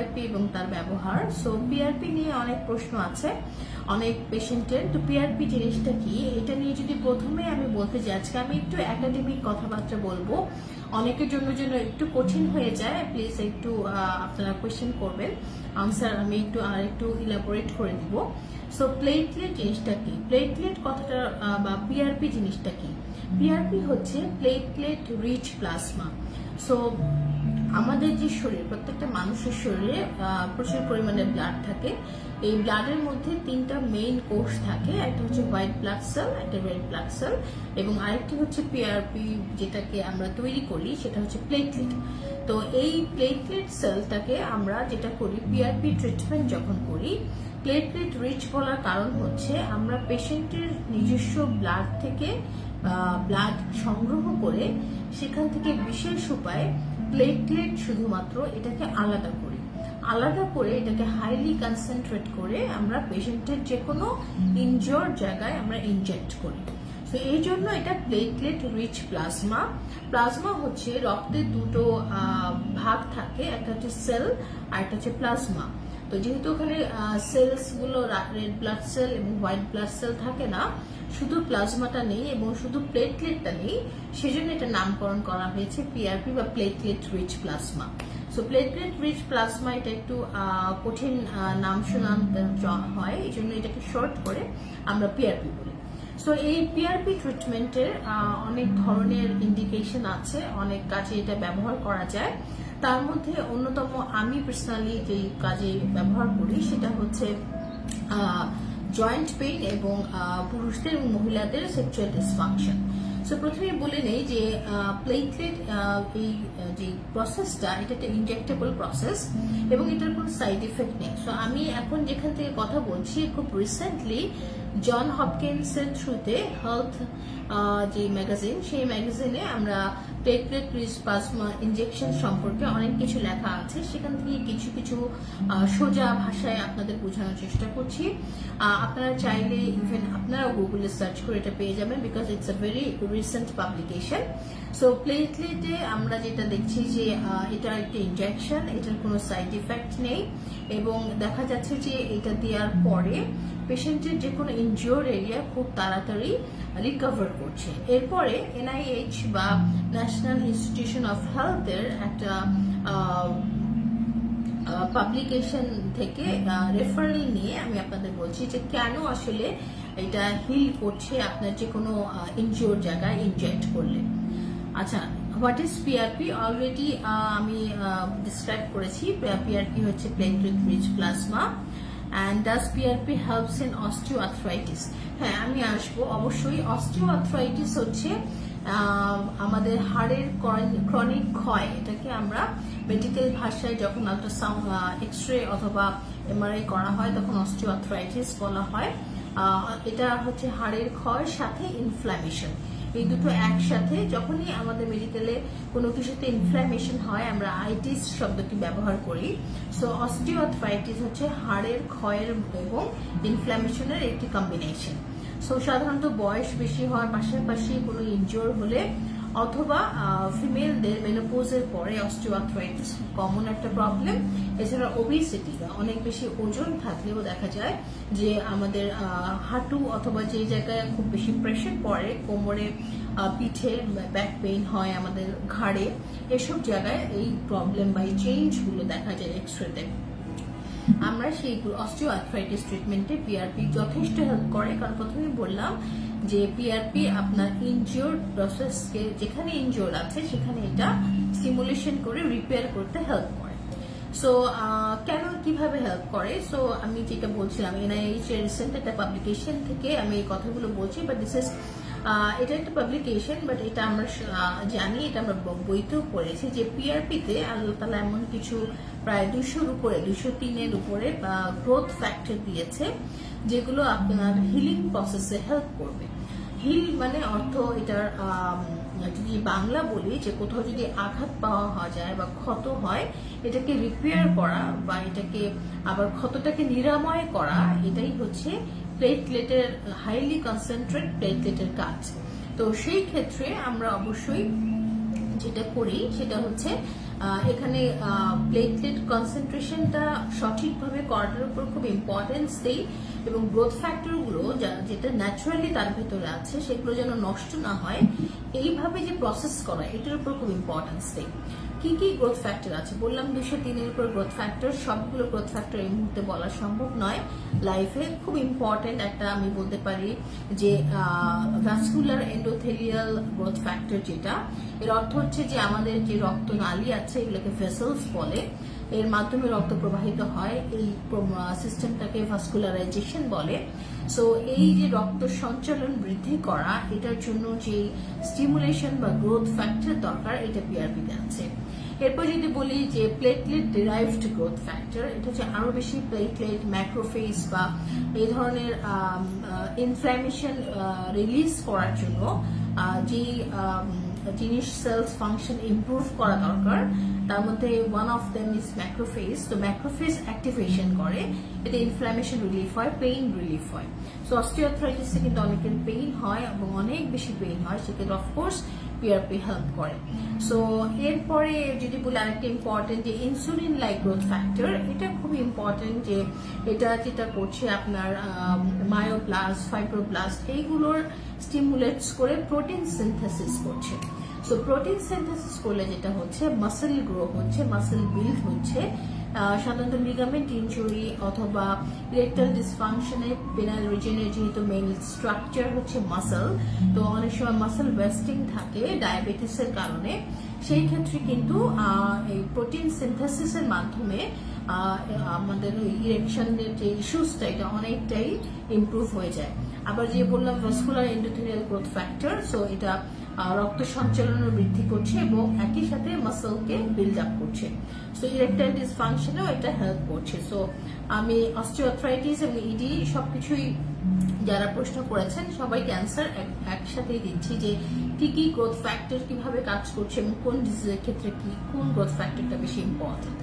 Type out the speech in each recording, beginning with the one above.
PRP এবং তার ব্যবহার। সো পিআরপি নিয়ে অনেক প্রশ্ন আছে অনেক পেশেন্টের। তো পিআরপি জিনিসটা কি, এটা নিয়ে যদি প্রথমে আমি বলতে যাই, আজকে আমি একটু একাডেমিক কথাবার্তা বলবো, অনেকের জন্য একটু কঠিন হয়ে যায়, প্লিজ একটু আপনারা কোয়েশ্চেন করবেন, আনসার আমি একটু ইলাবোরেট করে দিব। সো প্লেটলেট জিনিসটা কি, প্লেটলেট কথাটা বা পিআরপি জিনিসটা কি? পিআরপি হচ্ছে প্লেটলেট রিচ প্লাজমা। সো আমাদের যে শরীর, প্রত্যেকটা মানুষের শরীরে প্রচুর পরিমাণে ব্লাড থাকে। এই ব্লাডের মধ্যে তিনটা মেইন কোষ থাকে, একটা হচ্ছে হোয়াইট ব্লাড সেল, একটা রেড ব্লাড সেল, এবং আরেকটি হচ্ছে পিআরপি যেটাকে আমরা তৈরি করি, সেটা হচ্ছে প্লেটলেট। তো এই প্লেটলেট সেলটাকে আমরা যেটা করি, পিআরপি ট্রিটমেন্ট যখন করি, প্লেটলেট রিচ বলার কারণ হচ্ছে আমরা পেশেন্টের নিজস্ব ব্লাড থেকে ব্লাড সংগ্রহ করে সেখান থেকে বিশেষ উপায়ে প্লেটলেট শুধুমাত্র এটাকে আলাদা করে এটাকে হাইলি কনসেন্ট্রেট করে আমরা পেশেন্টের যে কোনো ইনজোর জায়গায় আমরা ইনজেক্ট করি। তো এই জন্য এটা প্লেটলেট রিচ প্লাজমা। প্লাজমা হচ্ছে রক্তের দুটো ভাগ থাকে, একটা হচ্ছে সেল আর একটা হচ্ছে প্লাজমা। তো যেহেতু ওখানে সেলস গুলো রেড ব্লাড সেল এবং হোয়াইট ব্লাড সেল থাকে না, শুধু প্লাজমাটা নেই এবং শুধু প্লেটলেটটা নেই, সেজন্য এটা নামকরণ করা হয়েছে পিআরপি বা platelet rich plasma. So platelet rich plasma এটা একটু কঠিন নাম শোনাতে হয়, এই জন্য এটাকে শর্ট করে আমরা পিআরপি বলি। সো এই পিআরপি ট্রিটমেন্টের অনেক ধরনের ইন্ডিকেশন আছে, অনেক কাজে এটা ব্যবহার করা যায়। তার মধ্যে অন্যতম আমি পার্সোনালি যে কাজে ব্যবহার করি সেটা হচ্ছে জয়েন্ট পেইন এবং পুরুষদের এবং মহিলাদের সেক্সুয়াল ডিসফাংশন। সো প্রথমে বলে নেই যে প্লেটলেট এই যে প্রসেসটা, এটা একটা ইনজেক্টেবল প্রসেস এবং এটার কোনো সাইড ইফেক্ট নেই। সো আমি এখন যেখান থেকে কথা বলছি, খুব রিসেন্টলি জন হপকিন্সের থ্রুতে হেলথ যে ম্যাগাজিন, সেই ম্যাগাজিনে আমরা প্লেটলেট রিচ প্লাজমা ইনজেকশন সম্পর্কে অনেক কিছু লেখা আছে, সেখান থেকে কিছু সোজা ভাষায় আপনাদের বোঝানোর চেষ্টা করছি। আপনারা চাইলে ইভেন আপনারা গুগলে সার্চ করে এটা পেয়ে যাবেন, because it's a very recent publication. So প্লেটলেটে আমরা যেটা দেখছি যে এটা একটা ইনজেকশন, এটার কোনো সাইড ইফেক্ট নেই এবং দেখা যাচ্ছে যে এটা দেওয়ার পরে পেশেন্টের যে কোনো ইনজিওর এরিয়া খুব তাড়াতাড়ি রিকভার করছে। এরপরে এনআইএইচ বা ন্যাশনাল ইনস্টিটিউশন অফ হেলথের একটা পাবলিকেশন থেকে রেফারেল নিয়ে আমি আপনাদের বলছি যে কেন আসলে এটা হিল করছে আপনার যে কোনো ইনজিওর জায়গায় ইনজেক্ট করলে। আচ্ছা, হোয়াট ইজ পিআরপি? অলরেডি আমি ডিসক্রাইব করেছি। পিআরপি হচ্ছে platelet rich plasma. And does PRP helps in osteoarthritis? হ্যাঁ, আমি আসবো অবশ্যই। অস্টিওআর্থ্রাইটিস হচ্ছে আমাদের হাড়ের ক্রনিক ক্ষয়, এটাকে আমরা মেডিকেল ভাষায় যখন আল্ট্রাসাউন্ড, এক্সরে অথবা এমআরআই করা হয় তখন অস্টিওআর্থ্রাইটিস বলা হয়। এটা হচ্ছে হাড়ের ক্ষয়ের সাথে ইনফ্ল্যামেশন, এই দুটো একসাথে যখনই আমাদের মেডিকেলে কোনো কিছুতে ইনফ্ল্যামেশন হয় আমরা আইটিস শব্দটি ব্যবহার করি। সো অস্টিওআর্থ্রাইটিস হচ্ছে হাড়ের ক্ষয়ের এবং ইনফ্ল্যামেশনের একটি কম্বিনেশন। সো সাধারণত বয়স বেশি হওয়ার পাশাপাশি কোনো ইনজিওর হলে অথবা ফিমেলদের মেনোপোজের পরে অস্টিওআর্থ্রাইটিস কমন একটা প্রবলেম। এছাড়া ওবেসিটি বা অনেক বেশি ওজন থাকলেও দেখা যায় যে আমাদের হাঁটু অথবা যে জায়গায় খুব বেশি প্রেশার পড়ে, কোমরে, পিঠে, ব্যাক পেইন হয়, আমাদের ঘাড়ে, এসব জায়গায় এই প্রবলেম বা এই চেঞ্জগুলো দেখা যায় এক্সরেতে। আমরা সেই অস্টিওআর্থ্রাইটিস ট্রিটমেন্টে পিআরপি যথেষ্ট হেল্প করে, কারণ প্রথমেই বললাম যে পিআরপি আপনার ইনজিওর প্রসেসকে, যেখানে ইনজিওর আছে সেখানে এটা স্টিমুলেশন করে রিপেয়ার করতে হেল্প করে। সো কেন, কিভাবে হেল্প করে? সো আমি যেটা বলছিলাম, এনআইএইচ এর রিসেন্ট একটা পাবলিকেশন থেকে আমি এই কথাগুলো বলছি, বাট দিস ইজ এটা একটা পাবলিকেশন, বাট এটা আমরা জানি, এটা আমরা বইতেও পড়েছি যে পিআরপিতে আল্লাহ তাআলা এমন কিছু প্রায় 200-এর উপরে, 203-এর উপরে গ্রোথ ফ্যাক্টর দিয়েছে যেগুলো আপনার হিলিং প্রসেসে হেল্প করবে। হিল মানে অর্থ এটার যদি বাংলা বলি যে কোথাও যদি আঘাত পাওয়া যায় বা ক্ষত হয়, এটাকে রিপেয়ার করা বা এটাকে আবার ক্ষতটাকে নিরাময় করা, এটাই হচ্ছে প্লেটলেটের, হাইলি কনসেন্ট্রেট প্লেটলেটের কাজ। তো সেই ক্ষেত্রে আমরা অবশ্যই যেটা করি সেটা হচ্ছে এখানে প্লেটলেট কনসেন্ট্রেশনটা সঠিকভাবে করার উপর খুব ইম্পর্টেন্স দেই, এবং গ্রোথ ফ্যাক্টরগুলো যেটা ন্যাচারালি তার ভিতরে আছে সেগুলো যেন নষ্ট না হয়, এইভাবে যে প্রসেস করা এটার উপর খুব ইম্পর্টেন্স দেই। কি কি গ্রোথ ফ্যাক্টর আছে বললাম, 203-এর উপর গ্রোথ ফ্যাক্টর। সবগুলো গ্রোথ ফ্যাক্টর এই মুহূর্তে বলা সম্ভব নয়। লাইফে খুব ইম্পর্টেন্ট একটা আমি বলতে পারি যে ভাস্কুলার এন্ডোথেলিয়াল গ্রোথ ফ্যাক্টর, যেটা এর অর্থ হচ্ছে যে আমাদের যে রক্তনালী আছে এগুলোকে ভেসেলস বলে, এর মাধ্যমে রক্ত প্রবাহিত হয়, এই সিস্টেমটাকে ভাস্কুলারাইজেশন বলে। সো এই যে রক্ত সঞ্চালন বৃদ্ধি করা, এটার জন্য যে স্টিমুলেশন বা গ্রোথ ফ্যাক্টর দরকার, এটা পিআরপিতে আছে। এরপর যদি বলি যে প্লেটলেট ডিরাইভড গ্রোথ ফ্যাক্টর, এটা হচ্ছে আরো বেশি প্লেটলেট, ম্যাক্রোফেজ বা এই ধরনের ইনফ্ল্যামেশন রিলিজ করার জন্য যে জিনিস সেলস ফাংশন ইমপ্রুভ করা দরকার, তার মধ্যে one of them is macrophage. তো ম্যাক্রোফেজ অ্যাক্টিভেশন করে, এতে ইনফ্ল্যামেশন রিলিফ হয়, পেইন রিলিফ হয়। সো অস্টিওআর্থ্রাইটিসে কিন্তু অনেকের পেইন হয় এবং অনেক বেশি পেইন হয়, সেক্ষেত্রে অফকোর্স পিআরপি হেল্প করে। সো এরপরে যদি বলি আরেকটা ইম্পর্টেন্ট যে ইনসুলিন লাইক গ্রোথ ফ্যাক্টর, এটা খুবই ইম্পর্টেন্ট যে এটা যেটা করছে আপনার মায়োব্লাস্ট, ফাইব্রোব্লাস্ট এইগুলোর স্টিমুলেটস করে প্রোটিন সিনথেসিস করছে। সো প্রোটিন সিনথেসিস করলে যেটা হচ্ছে মাসেল গ্রো হচ্ছে, মাসেল বিল্ড হচ্ছে। সাধারণত লিগামেন্ট ইনজুরি অথবা ইরেকটাল ডিসফাংশনে পেনাল রিজনের যেহেতু মেইন স্ট্রাকচার হচ্ছে মাসেল, তো অনেক সময় মাসেল ওয়েস্টিং থাকে ডায়াবেটিসের কারণে, সেই ক্ষেত্রে কিন্তু এই প্রোটিন সিনথেসিসের মাধ্যমে আমাদের ইরেকশনের যে ইস্যুসটা এটা অনেকটাই ইমপ্রুভ হয়ে যায়। আবার যে বললাম vascular endothelial growth factor, so এটা রক্ত সঞ্চালন বৃদ্ধি করছে এবং একই সাথে মাসলকে বিল্ড আপ করছে। সো ইরেকটাইল ডিসফাংশনেও এটা হেল্প করছে। সো আমি অস্টিওআর্থ্রাইটিস এবং ইডি সবকিছুই যারা প্রশ্ন করেছেন সবাইকে অ্যান্সার একসাথেই দিচ্ছি যে কি কি গ্রোথ ফ্যাক্টর কিভাবে কাজ করছে এবং কোন ডিজিজের ক্ষেত্রে কি কোন গ্রোথ ফ্যাক্টরটা বেশি ইম্পর্টেন্ট।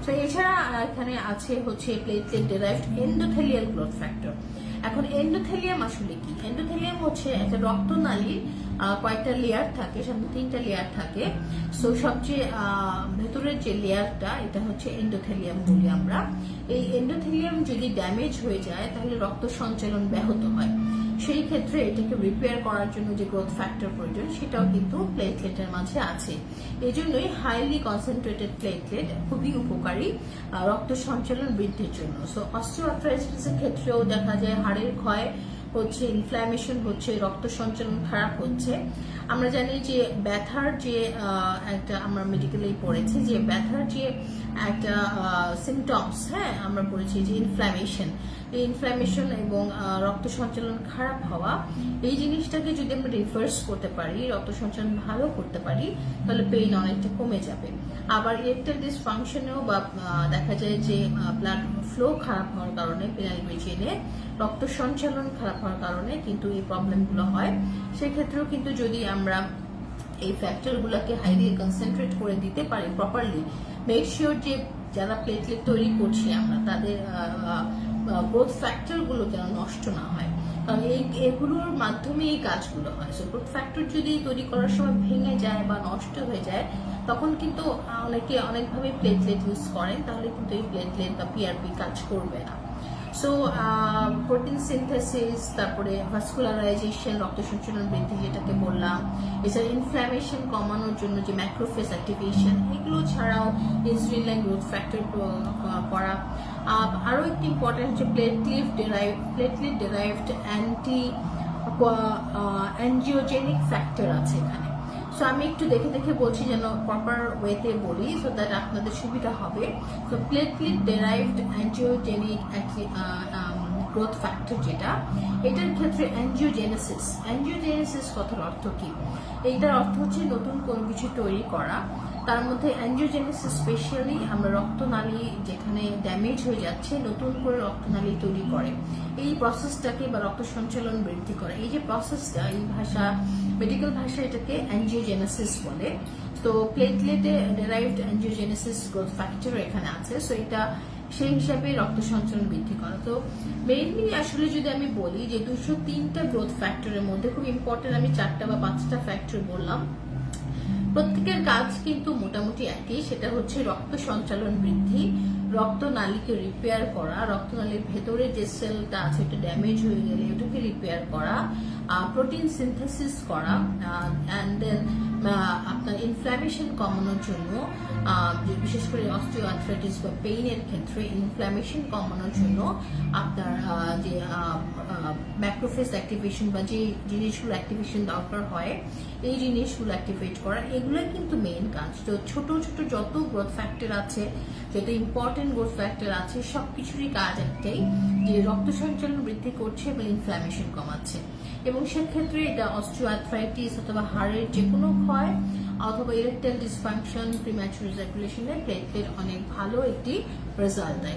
তো এছাড়া এখানে আছে হচ্ছে platelet derived endothelial growth factor. এখন এন্ডোথেলিয়াম আসলে কি? এন্ডোথেলিয়াম হচ্ছে একটা রক্তনালীর কয়েকটা লেয়ার থাকে, সাধারণত 3টা লেয়ার থাকে। সো সবচেয়ে ভেতরের যে লেয়ারটা এটা হচ্ছে এন্ডোথেলিয়াম বলি আমরা। এই এন্ডোথেলিয়াম যদি ড্যামেজ হয়ে যায় তাহলে রক্ত সঞ্চালন ব্যাহত হয়, সেই ক্ষেত্রে এটাকে রিপেয়ার করার জন্য যে গ্রোথ ফ্যাক্টর প্রয়োজন সেটাও কিন্তু প্লেটলেটের মাঝে আছে। এই জন্যই হাইলি কনসেন্ট্রেটেড প্লেটলেট খুবই উপকারী রক্ত সঞ্চালন বৃদ্ধির জন্য। সো অস্টিওআর্থ্রাইটিসের ক্ষেত্রেও দেখা যায় হাড়ের ক্ষয় হচ্ছে, ইনফ্ল্যামেশন হচ্ছে, রক্ত সঞ্চালন খারাপ হচ্ছে। আমরা জানি যে ব্যথার যে একটা আমরা মেডিকেলেই পড়েছি যে ব্যথার যে একটা সিমটমস, হ্যাঁ আমরা পড়েছি যে ইনফ্ল্যামেশন, এই ইনফ্ল্যামেশন এবং রক্ত সঞ্চালন খারাপ হওয়া, এই জিনিসটাকে যদি আমরা রিভার্স করতে পারি, রক্ত সঞ্চালন ভালো করতে পারি, তাহলে পেইন অনেকটা কমে যাবে। আবার ইরেকটাইল ডিসফাংশনেও বা দেখা যায় যে ব্লাড ফ্লো খারাপ হওয়ার কারণে পেনাল রিজিয়নে রক্ত সঞ্চালন খারাপ হওয়ার কারণে কিন্তু এই প্রবলেমগুলো হয়। সেক্ষেত্রেও কিন্তু যদি আমরা এই ফ্যাক্টরগুলোকে হাইলি কনসেন্ট্রেট করে দিতে পারি প্রপারলি, মেক শিওর যে যারা প্লেটলেট তৈরি করছি আমরা তাদের গ্রোথ ফ্যাক্টরগুলো যেন নষ্ট না হয়, কারণ এগুলোর মাধ্যমে এই কাজগুলো হয়। সো গ্রোথ ফ্যাক্টর যদি তৈরি করার সময় ভেঙে যায় বা নষ্ট হয়ে যায় তখন কিন্তু অনেকে অনেকভাবে প্লেটলেট ইউজ করেন, তাহলে কিন্তু এই প্লেটলেট বা পিআরপি কাজ করবে না। সো প্রোটিন সিনথেসিস, তারপরে ভাস্কুলারাইজেশন রক্ত সঞ্চালন বৃদ্ধি যেটাকে বললাম, এছাড়া ইনফ্ল্যামেশন কমানোর জন্য যে ম্যাক্রোফেজ অ্যাক্টিভেশন, এগুলো ছাড়াও ইনসুলিন লাইক গ্রোথ ফ্যাক্টর করা। আরও একটি ইম্পর্টেন্ট হচ্ছে প্লেটলেট ডিরাইভড অ্যাঞ্জিওজেনিক ফ্যাক্টর আছে এখানে। সো আমি একটু দেখে দেখে বলছি যেন প্রপার ওয়েতে বলি, সো দ্যাট আপনাদের সুবিধা হবে। So platelet derived angiogenic growth factor যেটা, এটার ক্ষেত্রে অ্যাঞ্জিওজেনেসিস কথার অর্থ কি? এইটার অর্থ হচ্ছে নতুন কোনো কিছু তৈরি করা। তার মধ্যে অ্যাঞ্জিওজেনেসিস স্পেশালি আমরা রক্তনালী যেখানে ড্যামেজ হয়ে যাচ্ছে নতুন করে রক্তনালী তৈরি করে, এই প্রসেসটাকে বা রক্ত সঞ্চালন বৃদ্ধি করে, এই যে প্রসেসটা, এই মেডিকেল ভাষায় এটাকে অ্যাঞ্জিওজেনেসিস বলে। তো প্লেটলেটে ডিরাইভড অ্যাঞ্জিওজেনেসিস গ্রোথ ফ্যাক্টর এখানে আছে। সো এটা সেই হিসাবে রক্ত সঞ্চালন বৃদ্ধি করে। তো মেইনলি আসলে যদি আমি বলি যে 203টা গ্রোথ ফ্যাক্টরের মধ্যে খুব ইম্পর্টেন্ট আমি 4টা বা 5টা ফ্যাক্টর বললাম। প্রত্যেকের কাজ কিন্তু মোটামুটি একই, সেটা হচ্ছে রক্ত সঞ্চালন বৃদ্ধি, রক্তনালীকে রিপেয়ার করা, রক্তনালীর ভেতরে যে সেলটা আছে ওটা ড্যামেজ হয়ে গেলে ওটাকে রিপেয়ার করা, প্রোটিন সিনথেসিস করা, অ্যান্ড দেন আপনার ইনফ্ল্যামেশন কমানোর জন্য, বিশেষ করে অস্টিওআর্থ্রাইটিস বা পেইনের ক্ষেত্রে ইনফ্ল্যামেশন কমানোর জন্য আপনার যে ম্যাক্রোফেজ অ্যাক্টিভেশন বা যে জিনিসগুলো অ্যাক্টিভেশন দরকার হয় এই জিনিসগুলো অ্যাক্টিভেট করা, এগুলো কিন্তু মেইন কাজ। তো ছোট ছোট যত গ্রোথ ফ্যাক্টর আছে, যত ইম্পর্টেন্ট গ্রোথ ফ্যাক্টর আছে, সবকিছুরই কাজ একটাই, যে রক্ত সঞ্চালন বৃদ্ধি করছে এবং ইনফ্ল্যামেশন কমাচ্ছে। এবং সেক্ষেত্রে এটা অস্টিওআর্থ্রাইটিস অথবা হাড়ের যে কোনো ক্ষয় অথবা ইরেকটাইল ডিসফাংশন, প্রিম্যাচুর ইজাকুলেশনের প্লেটলেট অনেক ভালো একটি রেজাল্ট দেয়।